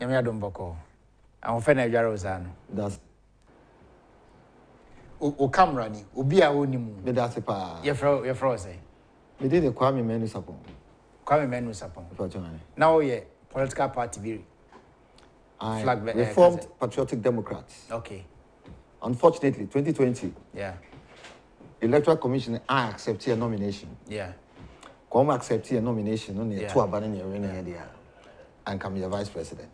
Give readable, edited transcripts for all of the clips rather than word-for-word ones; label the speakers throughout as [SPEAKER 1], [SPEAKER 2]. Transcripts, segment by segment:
[SPEAKER 1] Yamia Domboko. I'm offended Jarozano.
[SPEAKER 2] That's
[SPEAKER 1] O camera ni, Ubia Unimu.
[SPEAKER 2] that's a pa.
[SPEAKER 1] Your frozen.
[SPEAKER 2] We did a Kwame Menu Sapon.
[SPEAKER 1] Kwame Menu Sapon. Now, yeah, political party be
[SPEAKER 2] flag Reformed Patriotic Democrats.
[SPEAKER 1] Okay.
[SPEAKER 2] Unfortunately, 2020.
[SPEAKER 1] Yeah.
[SPEAKER 2] Electoral Commission, I accept your nomination.
[SPEAKER 1] Yeah.
[SPEAKER 2] Come accept your nomination on the
[SPEAKER 1] Yeah.
[SPEAKER 2] two abandon your area and come your vice president.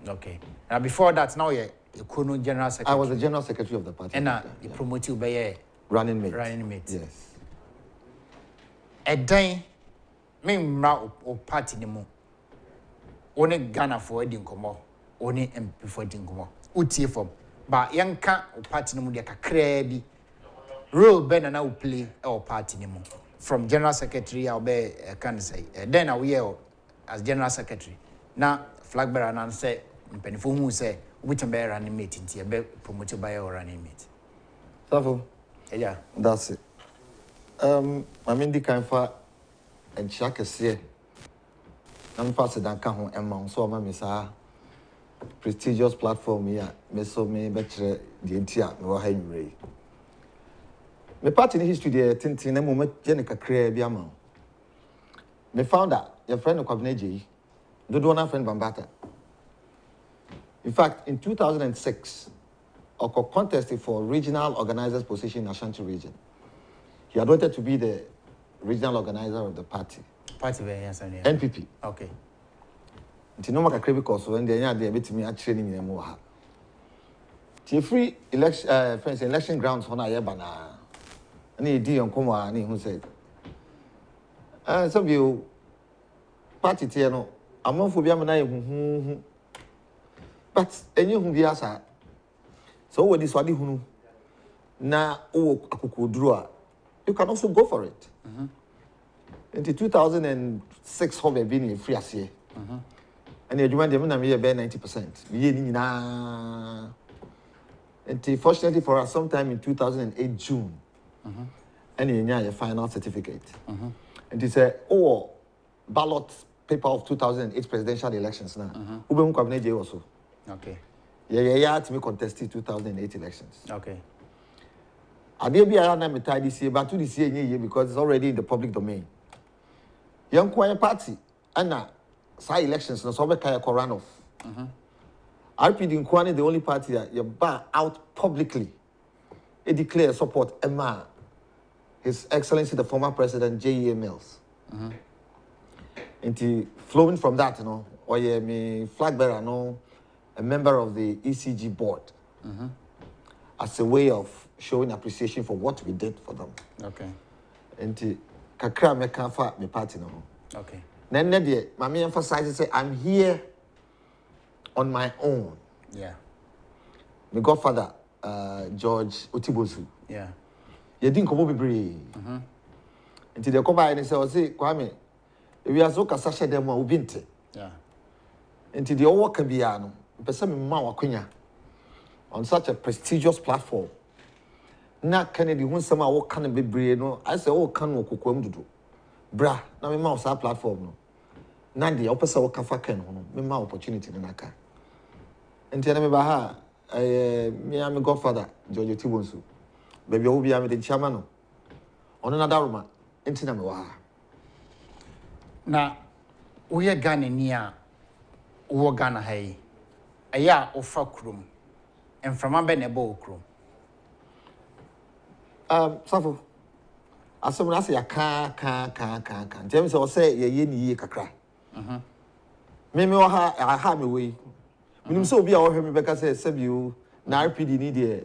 [SPEAKER 1] Okay. Now before that, now you're a general secretary.
[SPEAKER 2] I was the general secretary of the party.
[SPEAKER 1] And now you promote you by
[SPEAKER 2] running mate.
[SPEAKER 1] Running mate.
[SPEAKER 2] Yes.
[SPEAKER 1] A day, me mra o party ni mo. Only Ghana for wedding komo. Only MP for wedding komo. Utie form. But yanka o party ni mo de kakra bi. Role ben na we play our party ni mo. From general secretary I'll be can say. Then I will as general secretary. Now flag bearer and say mpenifo hu say which be running mate nti be promoted by our running mate.
[SPEAKER 2] Safo.
[SPEAKER 1] Yeah.
[SPEAKER 2] That's it. I mean the kind for and shaka say. I'm faster than can ho so ma me sa prestigious platform here. Me so me betre the entia me wa ha nwure. Me part in history there tintin na moment je ne kakra bi ama. Me found that your friend Kwabena do na friend Bambata. In fact, in 2006, Oko contested for regional organizers position in Ashanti region. He had wanted to be the regional organizer of the party.
[SPEAKER 1] Party be yes and
[SPEAKER 2] NPP.
[SPEAKER 1] Okay.
[SPEAKER 2] Nti no maka krebi koso and dey dey betimi a training in mo ha. Ti free election friends election grounds ho na ye ba na. Na di yonkomo a na hu said. So you party tie no amonfo bia me na ye hu. But any who be asa. So when this wadi hunu na o akukudru you can also go for it. In 2006 home been free as here. And the adjustment dem na me be 90%. Ye ni na. And fortunately for us sometime in 2008 June. And you nya your final certificate. And it say ballot paper of 2008 presidential elections now. Who be Kwabena also.
[SPEAKER 1] Okay.
[SPEAKER 2] Yeah, to me contested 2008 elections.
[SPEAKER 1] Okay.
[SPEAKER 2] I did be around them this year, but to this year because it's already in the public domain. Young Choir Party, and side elections, no so be kaya run off. RPD in Kwane, the only party that you bar out publicly. It declares support Emma, His Excellency the former President J.E.A. Mills. And flowing from that, you know, or me flag bearer, no. A member of the ECG board as a way of showing appreciation for what we did for them.
[SPEAKER 1] Okay.
[SPEAKER 2] And kakra me kanfa me party no.
[SPEAKER 1] Okay.
[SPEAKER 2] Then mami emphasizes say I'm here on my own.
[SPEAKER 1] Yeah.
[SPEAKER 2] My godfather George Otibosu.
[SPEAKER 1] Yeah.
[SPEAKER 2] You didn't come over bebre. Until they come by and say Kwame, if we are so kasasha dem wa ubinte.
[SPEAKER 1] Yeah.
[SPEAKER 2] Until the all can be ano. On such a prestigious platform. Na Kennedy who some all can be brave no. I say oh can no kukwem dudu. Bra, na me ma on platform no. Na the opposite o kafa ken no. Me ma opportunity na ka. Enti na me ba ha me am godfather George Tibonsu. Baby obi am the chairman no. Ono na daruma. Enti na me wa.
[SPEAKER 1] Na we Ghana ni a wo Ghana hai. Aya ofa krum enframa be ne bo krum
[SPEAKER 2] safo asem na say ka dem say ye ni kakra me wa ha me we minim say obi a wo hwe me beka say sabiu na RPD ni de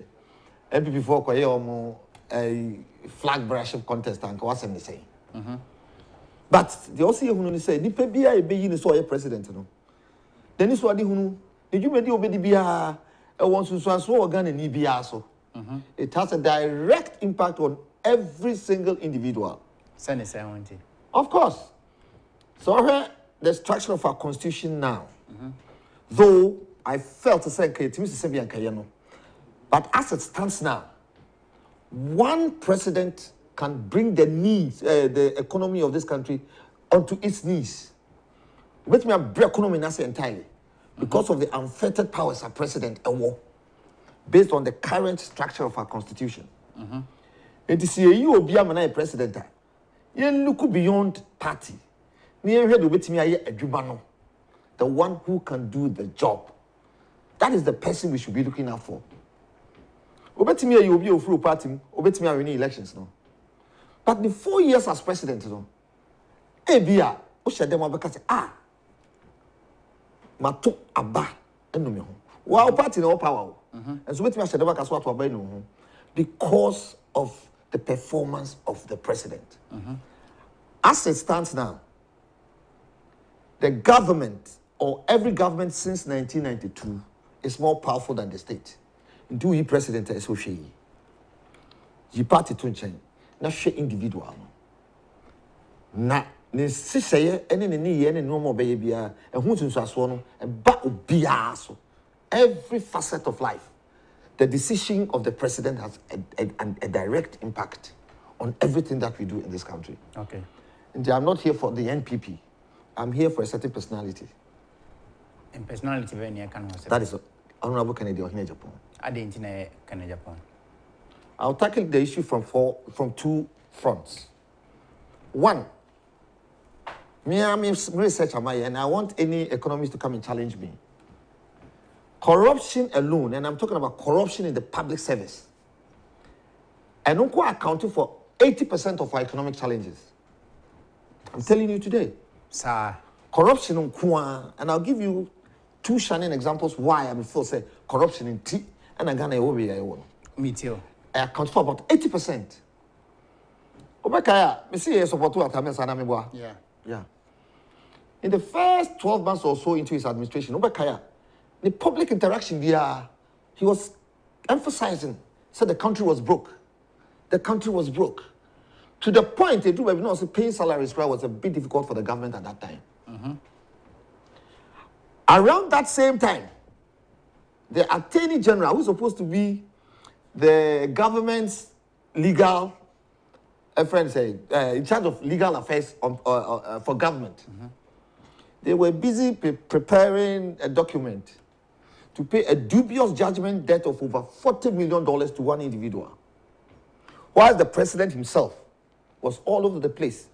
[SPEAKER 2] MPP for koye omo flag bearership contest and ko asem ni say but the also hunu ni say nipa bia e be yi ni so ye president no then is what the hunu did you make obedi bia e won so organ ni bia so it has a direct impact on every single individual. Of course. So the structure of our constitution now, though I felt to say but as it stands now, one president can bring the needs, the economy of this country onto its knees. With me, break economy entirely. because of the unfettered powers of president a war based on the current structure of our constitution. It is you obi amana president. You look beyond party. The one who can do the job. That is the person we should be looking out for. Obetimi you obi ofuru party, obetimi win elections no. But the 4 years as president no. Ebia o shede mo beka say mato aba enu me ho. Wa party no power. And so betimi shede beka so ato aba enu ho because of the performance of the president. As it stands now, the government or every government since 1992 is more powerful than the state. Into he president is so she. Ye party to change. Na she individual. Na ne siseye ene ne ye ne no mo be bia e hu tunso no e ba obia so. Every facet of life, the decision of the president has a direct impact on everything that we do in this country.
[SPEAKER 1] Okay.
[SPEAKER 2] And I'm not here for the NPP. I'm here for a certain personality.
[SPEAKER 1] And personality very near can
[SPEAKER 2] that is Honorable Kennedy of Agyapong.
[SPEAKER 1] I didn't know Agyapong.
[SPEAKER 2] I'll tackle the issue from two fronts. One, I'm research and I want any economist to come and challenge me. Corruption alone, and I'm talking about corruption in the public service, and don't accounting for 80% of our economic challenges. I'm telling you today.
[SPEAKER 1] Sir.
[SPEAKER 2] Corruption and I'll give you two shining examples why I'm still say corruption in tea and I'm gonna
[SPEAKER 1] me too.
[SPEAKER 2] I account for about 80%. Obekaya, me see support to
[SPEAKER 1] Yeah.
[SPEAKER 2] Yeah. In the first 12 months or so into his administration, Obekaya, the public interaction there, he was emphasizing, said the country was broke. The country was broke. To the point, they do paying salaries was a bit difficult for the government at that time. Around that same time, the Attorney General, who's supposed to be the government's legal, in charge of legal affairs for government, they were busy preparing a document to pay a dubious judgment debt of over $40 million to one individual, while the president himself was all over the place.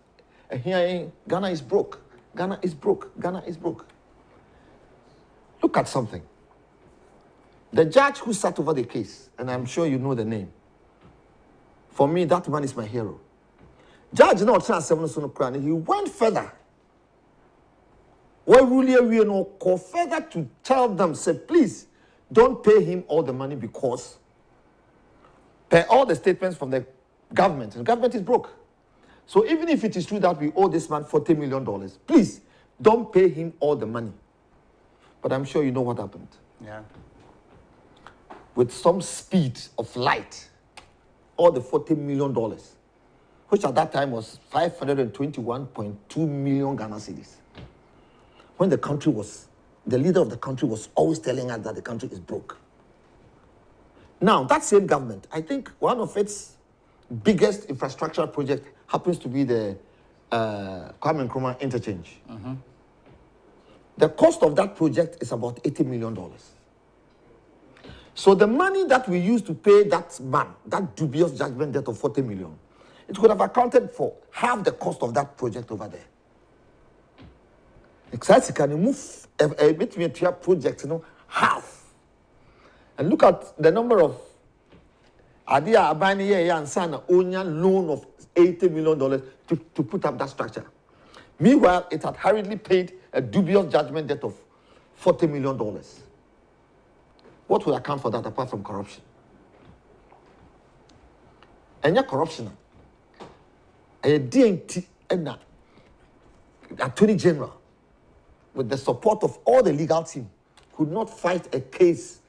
[SPEAKER 2] And hearing Ghana is broke, Ghana is broke, Ghana is broke. Look at something. The judge who sat over the case, and I'm sure you know the name. For me, that man is my hero. Judge not he went further. Well, we go further to tell them, say, please don't pay him all the money because per all the statements from the government, and the government is broke. So even if it is true that we owe this man $40 million, please don't pay him all the money. But I'm sure you know what happened.
[SPEAKER 1] Yeah.
[SPEAKER 2] With some speed of light, all the $40 million, which at that time was 521.2 million Ghana cedis. When the leader of the country was always telling us that the country is broke. Now, that same government, I think one of its biggest infrastructure project happens to be the Kwame Nkrumah interchange. The cost of that project is about $80 million. So the money that we used to pay that man, that dubious judgment debt of $40 million, it could have accounted for half the cost of that project over there. Exactly, can you move between a project, half. And look at the number of Adia Abani and Sana Onya loan of $80 million to put up that structure. Meanwhile, it had hurriedly paid a dubious judgment debt of $40 million. What will account for that apart from corruption? And your corruption, a DNT and Attorney General, with the support of all the legal team, could not fight a case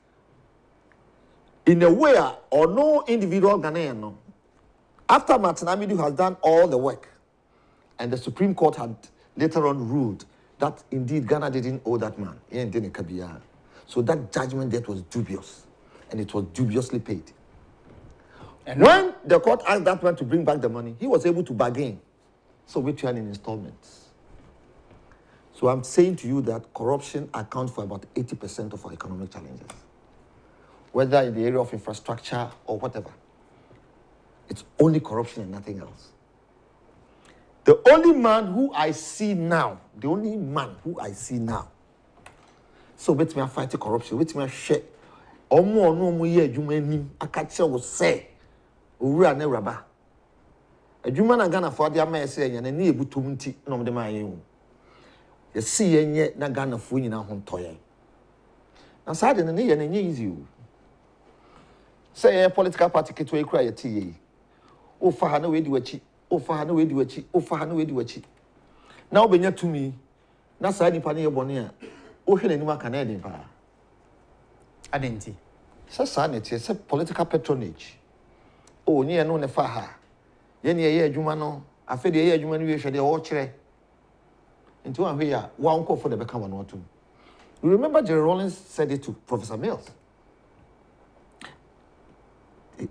[SPEAKER 2] in a way or no individual Ghanaian. No. After Martin Amidu has done all the work, and the Supreme Court had later on ruled that indeed Ghana didn't owe that man. So that judgment debt was dubious, and it was dubiously paid. And when the court asked that man to bring back the money, he was able to bargain. So we turn in installments. So I'm saying to you that corruption accounts for about 80% of our economic challenges, whether in the area of infrastructure or whatever. It's only corruption and nothing else. The only man who I see now, so with me fight corruption, with me share. Omo no mo ye adwuma nim aka kye wo se owura na raba adwuma na Ghana fo de ama se enya na ne ebutom nti na mo de ma yen wo ye si yenye na Ghana fo nyina ho ntoye na sa de ne ye na nye easy o say political party keto e kura ye ti ye o fa ha na we di wachi o fa ha na we di wachi o fa ha na we di wachi na obenya tumi na sa nipa ne ye bone a o hwe nanim aka na e den pa
[SPEAKER 1] adenti
[SPEAKER 2] sanity, it's a political patronage. Oh, near no nefaha. Yen ye jumano, I feel the year juman we should all chair. Into one here, one call for the become one or two. You remember Jerry Rollins said it to Professor Mills.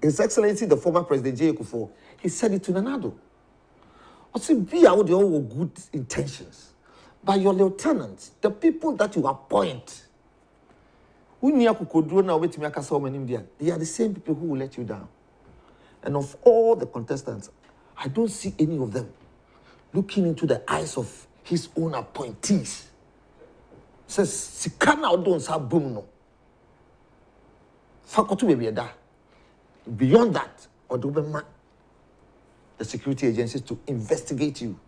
[SPEAKER 2] His Excellency, the former President J. Akufo, he said it to Nanado. I said, be out the all good intentions. By your lieutenants, the people that you appoint. They are the same people who will let you down. And of all the contestants, I don't see any of them looking into the eyes of his own appointees. Says, Sikana don't have boom no. Fakotu baby da. Beyond that, or the security agencies to investigate you.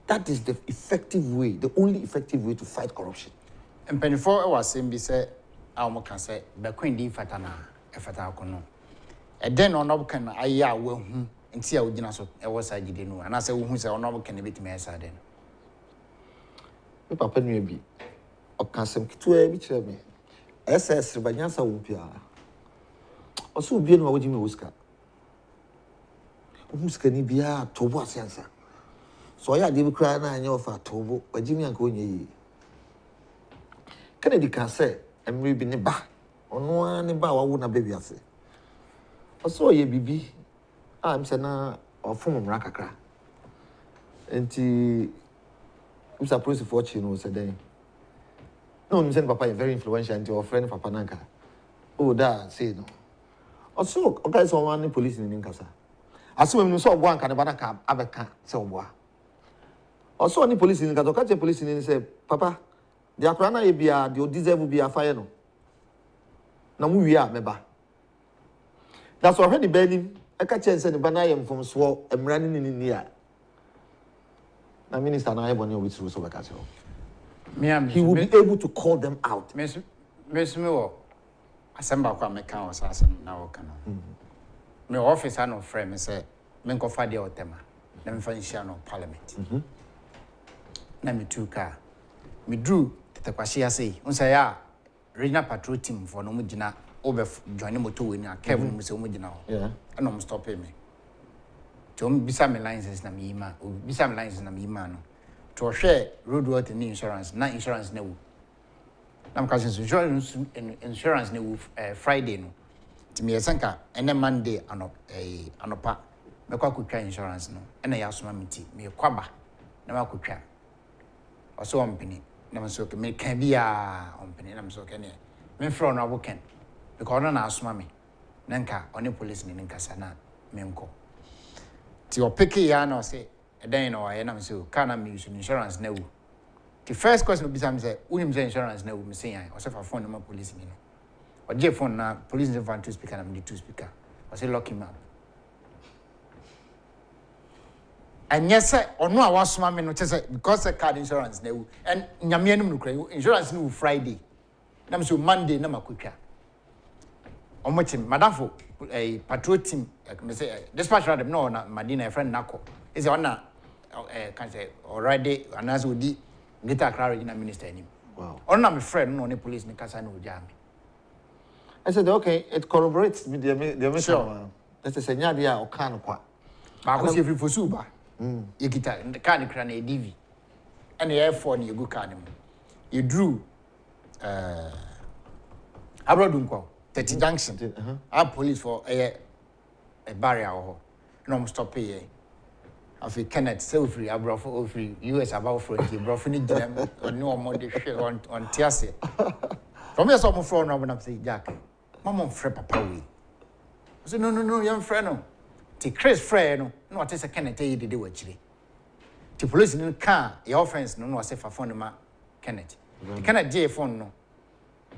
[SPEAKER 2] That is the effective way, the only effective way to fight corruption.
[SPEAKER 1] And Pennyfor was saying, be said. I can say, the Queen di Fatana, a Fatacono. And then on can I will and see how Dinaso was I didn't know, and I say, who say, on can be to me as I then.
[SPEAKER 2] Papa may be, or can some to a which me. SS Banyansa Wumpia. Also, be no Jimmy Whisker. Who's be a Tobo Sensa? So I did cry and your fat Tobo, or Jimmy and Coney. Kennedy can say. And we be neba on one neba wouldn't baby say. Also ye bibi I'm saying or from Rakaka. And he was a priest of fortune was a day. No, I'm saying Papa is very influential and your friend Papa Nanka. Oh, that say no. Also, okay, so one police in Ninkasa. I saw him no saw one Canabanaka Abaka, so bois. Also, any police in the catch a police in say, Papa. The Akrana Ebia, the deserve be a fire no. Now we are meba. That's already burning. I catch and send the banayam from Swore and running in India. Now, Minister Naibon which was over Castle. He will be able to call them out.
[SPEAKER 1] Miss Mill, assemble come account assassin now. My office, I know frame and say, Menko Fadi or Tema, then Fanchano Parliament. Name 2 car. Me drew. The Quashia say, Unsaya, regional patrol team for Nomujina over joining Moto in a Kevin Musomujina. Yeah, and I'm stopping me. To be some lines is Namima, or be some lines in Namimano. To share roadwork and insurance, not insurance no. I'm cousins insurance no Friday no. To me a sanka and then Monday an opa. Me could try insurance no. And I asked mammy me a quaba. Never could try. Or so I'm penny. I'm so can be a company. I'm so can me from our weekend because I ask mammy. Nanka on the police in Casana, Memco. To your picky yarn or say, a day no, I am so can I use insurance no. The first question will be some say, William's insurance no, Miss I or if I phone them police in or Jeff phone now, police in the 2 speaker, I'm the 2 speaker. Or say, lock him up. And yes, sir, or no, I was mammy, because the card insurance no, and Yamian insurance no Friday. Nam so Monday, no quicker. On which Madame for a patrol team, say, dispatch rather no, Madina, friend Nako. Is on can say already, and as would get a clarity in a minister.
[SPEAKER 2] Wow.
[SPEAKER 1] Or not my friend, no police in Casano Jam.
[SPEAKER 2] I said, okay, it corroborates with the mission. That's a señalia or canqua.
[SPEAKER 1] But I was if you for Suba. You get the canny cran a DV. And the airphone you go canning. You drew Abrodunko, 30 junction. Our police for a barrier or no stop here. Afi Kenneth so free abrofo free US about frontier brofo ni ginem on no more de hwe on tiase. From here some from no na say Jack. Mama frɛ papa we. So no yam frɛ no. Ti Chris frɛ no no what say Kenneth yi de wachire. Ti police ni ka your friends no say fa phone ma Kenneth. Kenneth je phone no.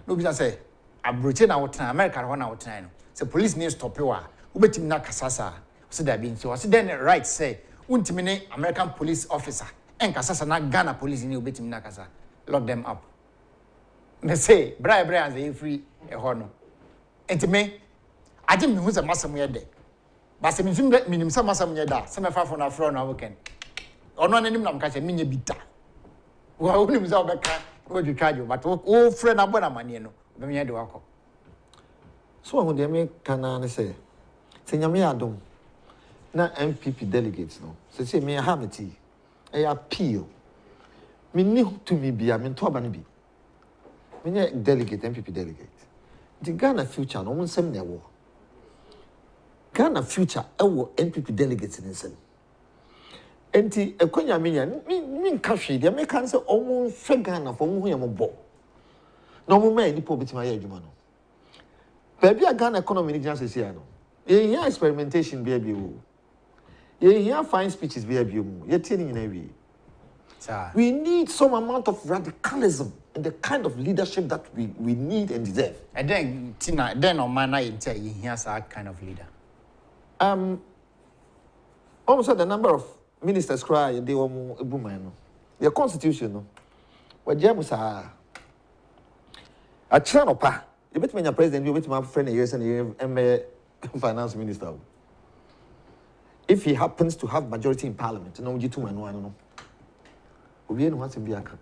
[SPEAKER 1] No bi say abroche na wotena America ho na wotena no. Say police ni stop wa. Ubetim na kasasa. So that be so. So then right say untimine American police officer and kasasa na Ghana police ni ubetim na kasa lock them up. Me say bra as they free e ho no. Entime agye me hu se masam ye de. Ba se minim se masam ye da. Se me fa for na fro na weekend. Ono nanim na mka che menye bi da. Wa unim se obeka wo di charge but o friend na bona mane no. Be me de wakọ.
[SPEAKER 2] So when they make kana say nyame adom na MPP delegates no say me hamati e appeal me ni to me bia me to aba no bi me delegate MPP delegate the Ghana future no mun sem na wo Ghana future e wo MPP delegates ni sem enti ekonya me nya me nka hwe de me kan say omun hwe Ghana fo mu hu ye mo bo no mo mai ni po bitima ye adwuma no baby a Ghana economy ni gina say no ye experimentation be o ye fine speeches be o ye tini na wi we need some amount of radicalism in the kind of leadership that we need and deserve.
[SPEAKER 1] And then Tina then on man I tell you here's that kind of leader.
[SPEAKER 2] Almost the number of ministers cry they were no the constitution no what jamusa a channel pa you bet me your president you bet my friend years and finance minister. If he happens to have majority in parliament, no G2 and one no. Obi no wants to be a camp.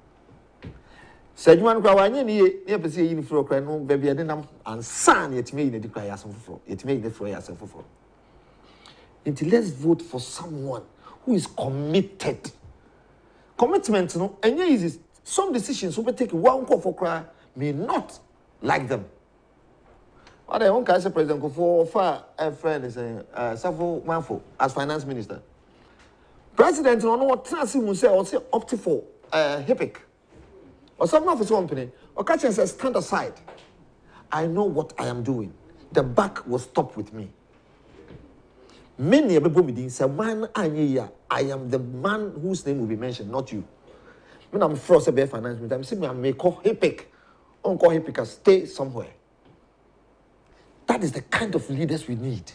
[SPEAKER 2] Said you want to go any near per se in for a no baby and son yet made the cry as for it made the fray as for. Until let's vote for someone who is committed. Commitment, no, and yes, some decisions will be taken one call for cry may not like them. What I want to say, President for a friend is Safo Manfo as finance minister. President, no know what Tansi will say or say opt for HIPIC or some of his company or catch and say stand aside. I know what I am doing. The buck will stop with me. Many people say, man, I am the man whose name will be mentioned, not you. When I'm forced to be a finance minister, I'm saying I may call HIPIC. Don't call HIPIC, stay somewhere. That is the kind of leaders we need.